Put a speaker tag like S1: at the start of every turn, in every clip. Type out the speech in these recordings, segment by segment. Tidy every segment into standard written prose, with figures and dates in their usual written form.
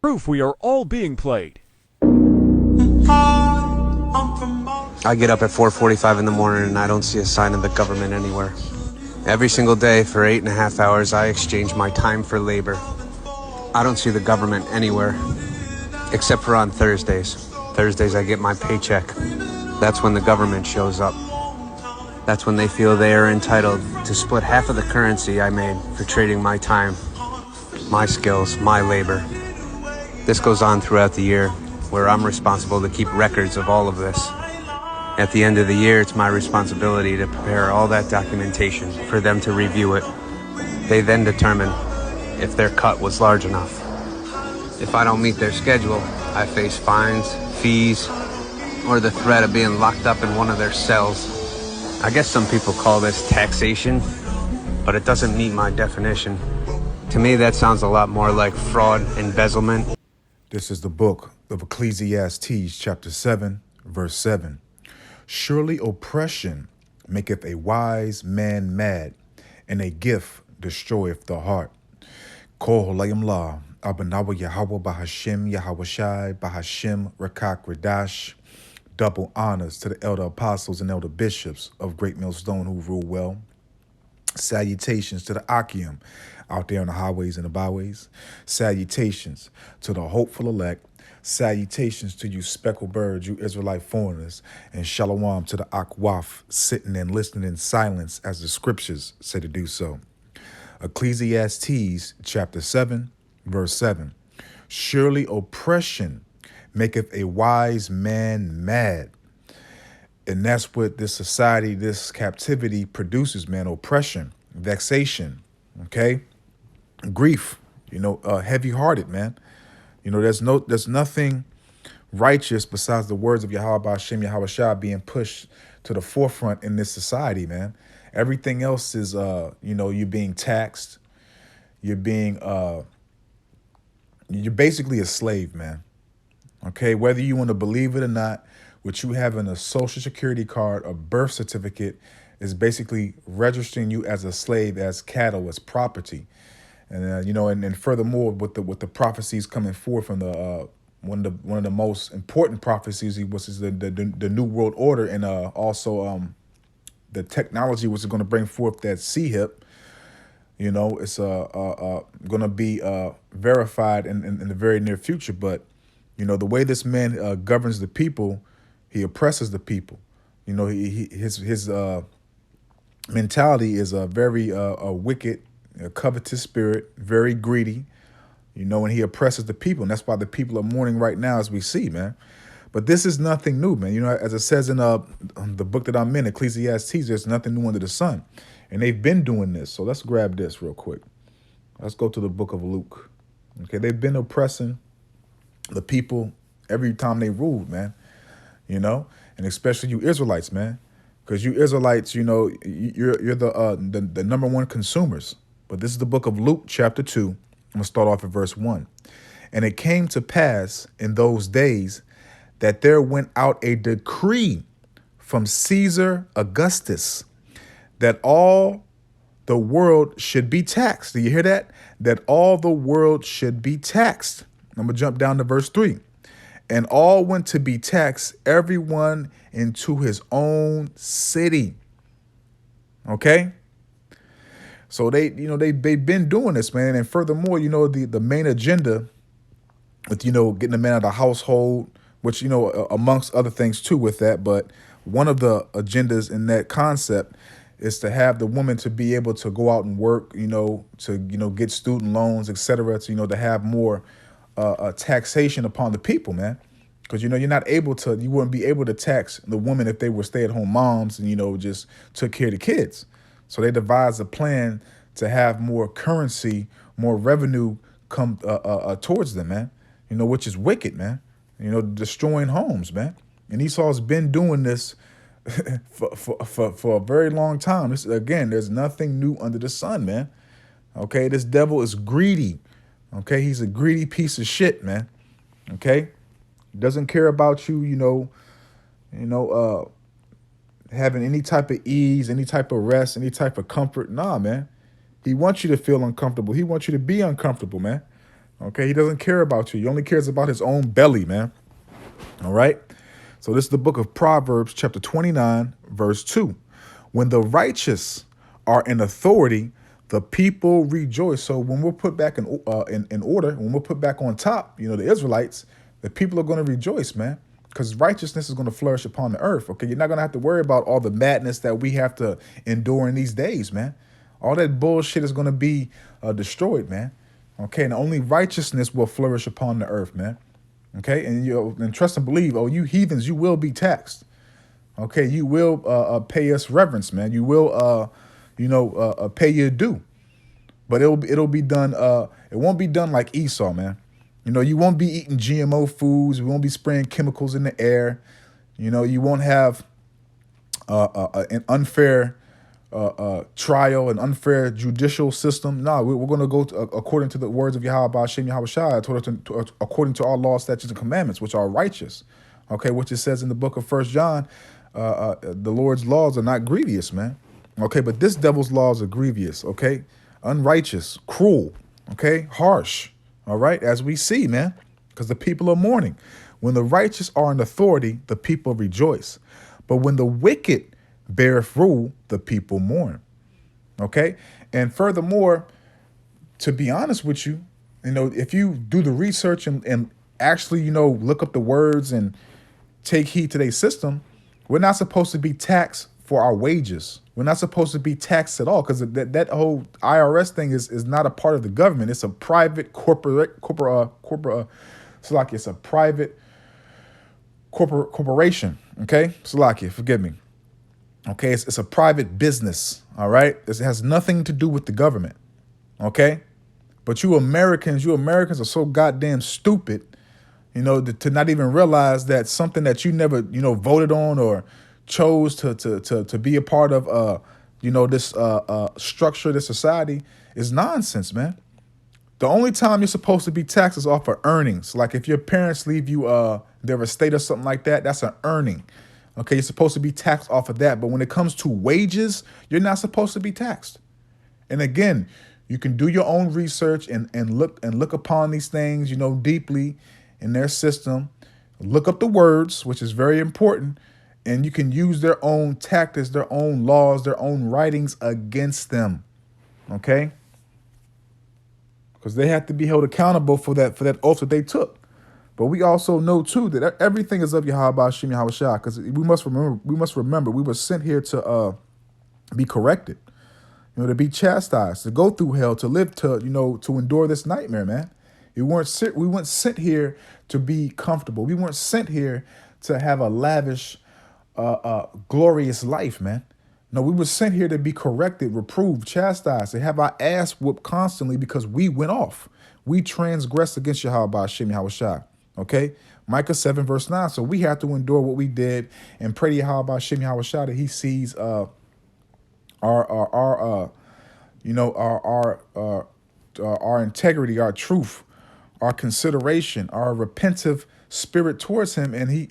S1: Proof we are all being played.
S2: I get up at 4:45 in the morning and I don't see a sign of the government anywhere. Every single day for 8.5 hours, I exchange my time for labor. I don't see the government anywhere, except for on Thursdays. Thursdays, I get my paycheck. That's when the government shows up. That's when they feel they are entitled to split half of the currency I made for trading my time, my skills, my labor. This goes on throughout the year, where I'm responsible to keep records of all of this. At the end of the year, it's my responsibility to prepare all that documentation for them to review it. They then determine if their cut was large enough. If I don't meet their schedule, I face fines, fees, or the threat of being locked up in one of their cells. I guess some people call this taxation, but it doesn't meet my definition. To me, that sounds a lot more like fraud, embezzlement.
S3: This is the book of Ecclesiastes, chapter 7, verse 7. Surely oppression maketh a wise man mad, and a gift destroyeth the heart. Kol Holayim La, Abanawa Yahweh Bahashim Yahweh Shai Bahashim Rakak Radash. Double honors to the elder apostles and elder bishops of Great Millstone who rule well. Salutations to the Akim out there on the highways and the byways. Salutations to the hopeful elect. Salutations to you speckled birds, you Israelite foreigners. And shalom to the Akwaf sitting and listening in silence as the scriptures say to do so. Ecclesiastes chapter 7, verse 7. Surely oppression maketh a wise man mad. And that's what this society, this captivity produces, man. Oppression, vexation, okay? Grief, heavy-hearted, man. There's nothing righteous besides the words of Yahweh Hashem, Yahweh Shah being pushed to the forefront in this society, man. Everything else is, you're being taxed. You're basically a slave, man. Okay, whether you want to believe it or not, with you having a social security card, a birth certificate, is basically registering you as a slave, as cattle, as property. And and furthermore, with the prophecies coming forth from the one of the most important prophecies, which is the New World Order, and also the technology which is going to bring forth that CHIP. It's going to be verified in the very near future. But the way this man governs the people, he oppresses the people. His mentality is a very wicked, covetous spirit, very greedy. And he oppresses the people, and that's why the people are mourning right now, as we see, man. But this is nothing new, man. As it says in the book that I'm in, Ecclesiastes, there's nothing new under the sun, and they've been doing this. So let's grab this real quick. Let's go to the book of Luke. Okay, they've been oppressing the people every time they ruled, man. And especially you Israelites, man, because you Israelites, you're the number one consumers. But this is the book of Luke, chapter 2. I'm gonna start off at verse 1. And it came to pass in those days that there went out a decree from Caesar Augustus that all the world should be taxed. Do you hear that? That all the world should be taxed. I'm gonna jump down to verse 3. And all went to be taxed, everyone into his own city. Okay? So they've been doing this, man. And furthermore, the main agenda with, getting the man out of the household, which, amongst other things too with that. But one of the agendas in that concept is to have the woman to be able to go out and work, to, get student loans, et cetera, to have more taxation upon the people, man. Because, you wouldn't be able to tax the woman if they were stay-at-home moms and, just took care of the kids. So they devised a plan to have more currency, more revenue come towards them, man, which is wicked, man, destroying homes, man. And Esau's been doing this for a very long time. This, again, there's nothing new under the sun, man. Okay, this devil is greedy. Okay, he's a greedy piece of shit, man. Okay, doesn't care about you, having any type of ease, any type of rest, any type of comfort. Nah, man. He wants you to feel uncomfortable. He wants you to be uncomfortable, man. Okay, he doesn't care about you. He only cares about his own belly, man. All right. So this is the book of Proverbs, chapter 29, verse 2. When the righteous are in authority, the people rejoice. So when we're put back in order, when we're put back on top, the Israelites, the people are going to rejoice, man, because righteousness is going to flourish upon the earth. Okay, you're not going to have to worry about all the madness that we have to endure in these days, man. All that bullshit is going to be destroyed, man. Okay, and only righteousness will flourish upon the earth, man. Okay, and trust and believe, oh, you heathens, you will be taxed. Okay, you will pay us reverence, man. You will, pay your due. But it'll be done. It won't be done like Esau, man. You won't be eating GMO foods. We won't be spraying chemicals in the air. You won't have an unfair trial, an unfair judicial system. No, we're going to go according to the words of Yahweh Hashem Yahweh Shai, according to our laws, statutes, and commandments, which are righteous. Okay, which it says in the book of 1 John, the Lord's laws are not grievous, man. Okay, but this devil's laws are grievous. Okay, unrighteous, cruel. Okay, harsh. All right, as we see, man, because the people are mourning. When the righteous are in authority, the people rejoice. But when the wicked beareth rule, the people mourn. Okay, and furthermore, to be honest with you, if you do the research and actually, look up the words and take heed to their system, we're not supposed to be taxed for our wages. We're not supposed to be taxed at all, because that whole IRS thing is not a part of the government. It's a private it's a private corporation. Okay, Salakia, forgive me. Okay, it's a private business. All right, it has nothing to do with the government. Okay, but you Americans are so goddamn stupid, to not even realize that something that you never, voted on or chose to be a part of, this structure, this society is nonsense, man. The only time you're supposed to be taxed is off of earnings. Like if your parents leave you their estate or something like that, that's an earning. Okay, you're supposed to be taxed off of that. But when it comes to wages, you're not supposed to be taxed. And again, you can do your own research and look upon these things, deeply in their system. Look up the words, which is very important. And you can use their own tactics, their own laws, their own writings against them. Okay? Because they have to be held accountable for that oath that they took. But we also know too that everything is of Yahweh Hashem Yahweh Shai, because we must remember we were sent here to be corrected, to be chastised, to go through hell, to live, to endure this nightmare, man. We weren't sent here to be comfortable. We weren't sent here to have a lavish, glorious life, man. No, we were sent here to be corrected, reproved, chastised, to have our ass whooped constantly because we went off. We transgressed against Yahweh Hashem Yahweh Shai. Okay, Micah 7 verse 9. So we have to endure what we did and pray to Yahweh Hashem Yahweh Shai that He sees our integrity, our truth, our consideration, our repentive spirit towards Him, and He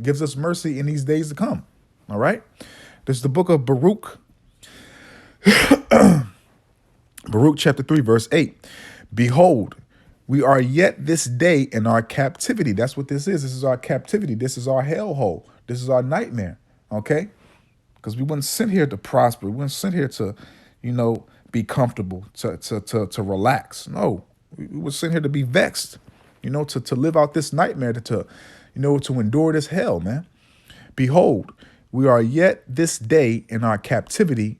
S3: gives us mercy in these days to come. All right, this is the book of Baruch, Baruch chapter 3 verse 8. Behold, we are yet this day in our captivity. That's what this is. This is our captivity. This is our hellhole. This is our nightmare. Okay? Because we weren't sent here to prosper. We weren't sent here to, be comfortable, to relax. No, we were sent here to be vexed, to live out this nightmare, to endure this hell, man. Behold, we are yet this day in our captivity,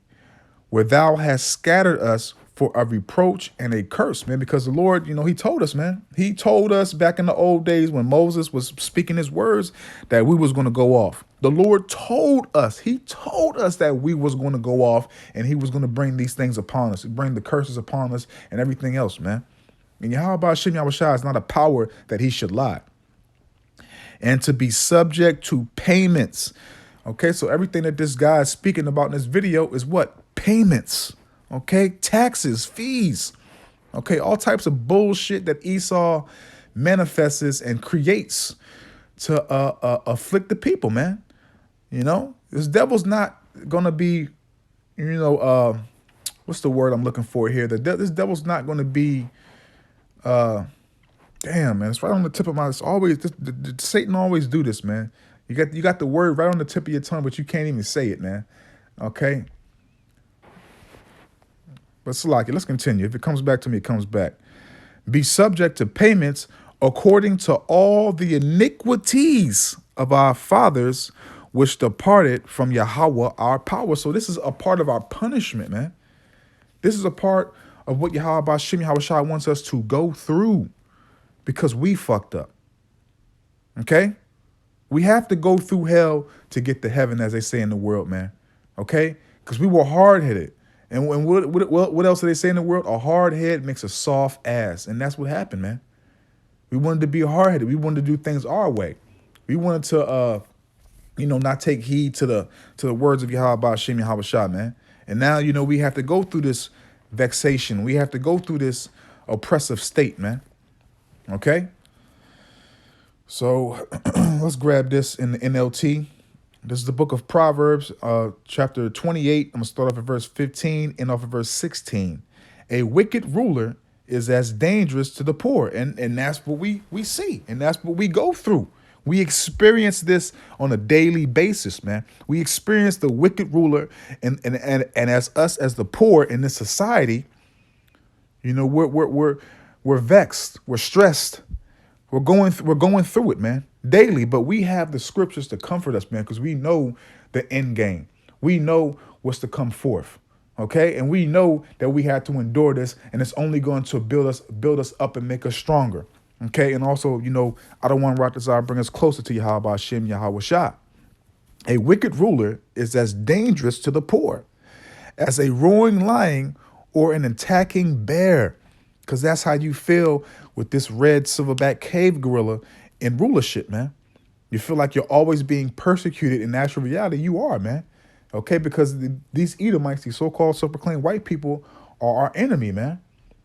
S3: where thou hast scattered us for a reproach and a curse, man, because the Lord, He told us, man. He told us back in the old days when Moses was speaking His words that we was going to go off. The Lord told us, He told us that we was going to go off and He was going to bring these things upon us, bring the curses upon us and everything else, man. And Yahweh Hashem Yahweh Shai is not a power that He should lie. And to be subject to payments. Okay, so everything that this guy is speaking about in this video is what? Payments. Okay, taxes, fees, okay, all types of bullshit that Esau manifests and creates to afflict the people, man. This devil's not gonna be, what's the word I'm looking for here? This devil's not gonna be Damn, man, it's right on the tip of my. It's always Satan always do this, man. You got the word right on the tip of your tongue, but you can't even say it, man. Okay, but Salaki, let's continue. If it comes back to me, it comes back. Be subject to payments according to all the iniquities of our fathers, which departed from Yahweh our power. So this is a part of our punishment, man. This is a part of what Yahweh Bashim Yahushua wants us to go through because we fucked up. Okay? We have to go through hell to get to heaven, as they say in the world, man. Okay? Because we were hard-headed. And what else do they say in the world? A hard head makes a soft ass. And that's what happened, man. We wanted to be hard-headed. We wanted to do things our way. We wanted to, not take heed to the words of Yahweh Ba'ashem Yahushua, man. And now, we have to go through this vexation. We have to go through this oppressive state, man. Okay? So let's grab this in the NLT. This is the book of Proverbs, chapter 28. I'm going to start off at verse 15 and off at verse 16. A wicked ruler is as dangerous to the poor. And that's what we see. And that's what we go through. We experience this on a daily basis, man. We experience the wicked ruler and as us as the poor in this society, we're vexed, we're stressed. We're going through it, man, daily. But we have the scriptures to comfort us, man, because we know the end game. We know what's to come forth, okay? And we know that we had to endure this, and it's only going to build us up and make us stronger, okay? And also, I don't want Ratazar bring us closer to Yahweh Hashem Yahweh Shah. A wicked ruler is as dangerous to the poor as a roaring lion or an attacking bear, because that's how you feel with this red silverback cave gorilla in rulership, man. You feel like you're always being persecuted. In actual reality, you are, man. Okay, because these Edomites, these so-called self-proclaimed white people, are our enemy, man.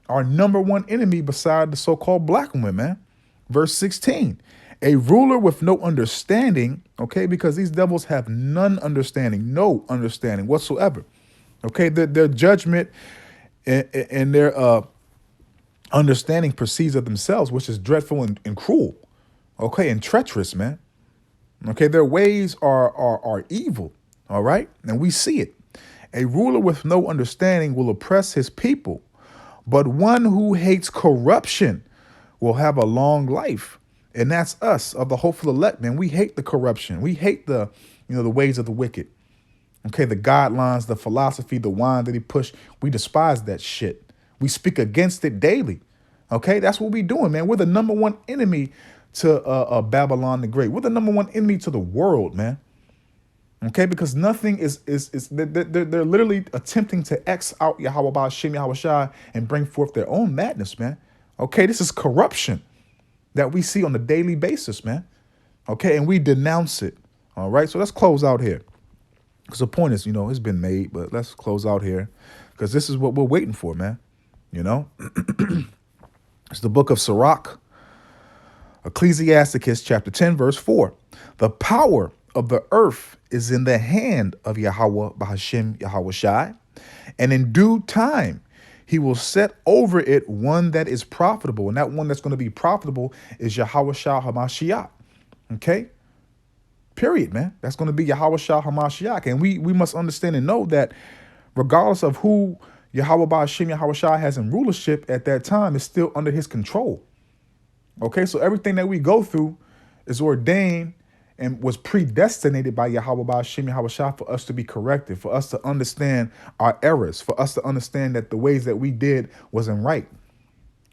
S3: Our number one enemy beside the so-called black woman, man. Verse 16, a ruler with no understanding, okay, because these devils have no understanding whatsoever. Okay, their judgment and their understanding proceeds of themselves, which is dreadful and cruel, okay, and treacherous, man. Okay, their ways are evil, all right, and we see it. A ruler with no understanding will oppress his people, but one who hates corruption will have a long life, and that's us of the hopeful elect, man. We hate the corruption. We hate the ways of the wicked. Okay, the guidelines, the philosophy, the wine that he pushed. We despise that shit. We speak against it daily. Okay, that's what we're doing, man. We're the number one enemy to Babylon the Great. We're the number one enemy to the world, man. Okay, because nothing is they're literally attempting to X out Yahweh Ba'ashem Yahweh Shai and bring forth their own madness, man. Okay, this is corruption that we see on a daily basis, man. Okay, and we denounce it. All right, so let's close out here. Because the point is, it's been made, but let's close out here because this is what we're waiting for, man. It's the book of Sirach, Ecclesiasticus chapter 10, verse 4. The power of the earth is in the hand of Yahweh B'Hashem Yahweh Shai, and in due time he will set over it one that is profitable. And that one that's going to be profitable is Yahweh Shah HaMashiach. Okay? Period, man. That's going to be Yahweh Shah HaMashiach. And we must understand and know that regardless of who Yahweh Ba'ashem Yahweh Shai has in rulership at that time is still under his control. Okay, so everything that we go through is ordained and was predestinated by Yahweh Ba'ashem Yahweh Shai for us to be corrected, for us to understand our errors, for us to understand that the ways that we did wasn't right.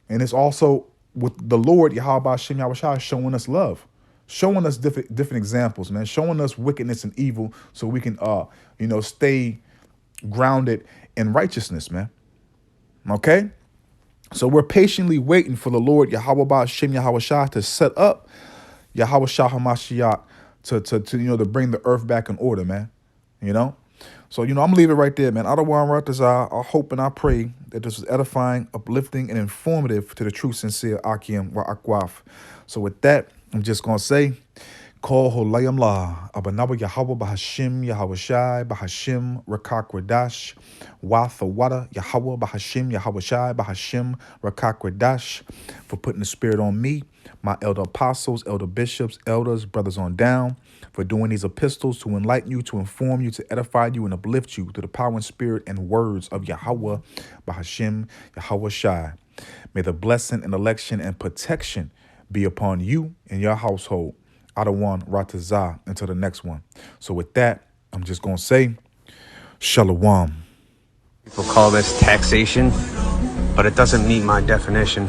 S3: And it's also with the Lord Yahweh Ba'ashem Yahweh Shai showing us love, showing us different examples, man, showing us wickedness and evil so we can stay grounded in righteousness, man. Okay? So we're patiently waiting for the Lord Yahweh Ba'ashem Yahweh Shai to set up Yahweh Shah HaMashiach to bring the earth back in order, man. So, I'm gonna leave it right there, man. I hope and I pray that this was edifying, uplifting, and informative to the true, sincere Akim wa Akwaf. So with that, I'm just gonna say, Call Holayam La, Abanawa Yahweh Bahashim, Yahweh Shai, Bahashim, Rakak Radash, Watha Wada, Yahweh Bahashim, Yahweh Shai, Bahashim, Rakak Radash, for putting the spirit on me, my elder apostles, elder bishops, elders, brothers on down, for doing these epistles to enlighten you, to inform you, to edify you, and uplift you through the power and spirit and words of Yahweh Bahashim, Yahweh Shai. May the blessing and election and protection be upon you and your household. Adawan Ratazah until the next one. So with that, I'm just going to say, Shalom.
S2: People call this taxation, but it doesn't meet my definition.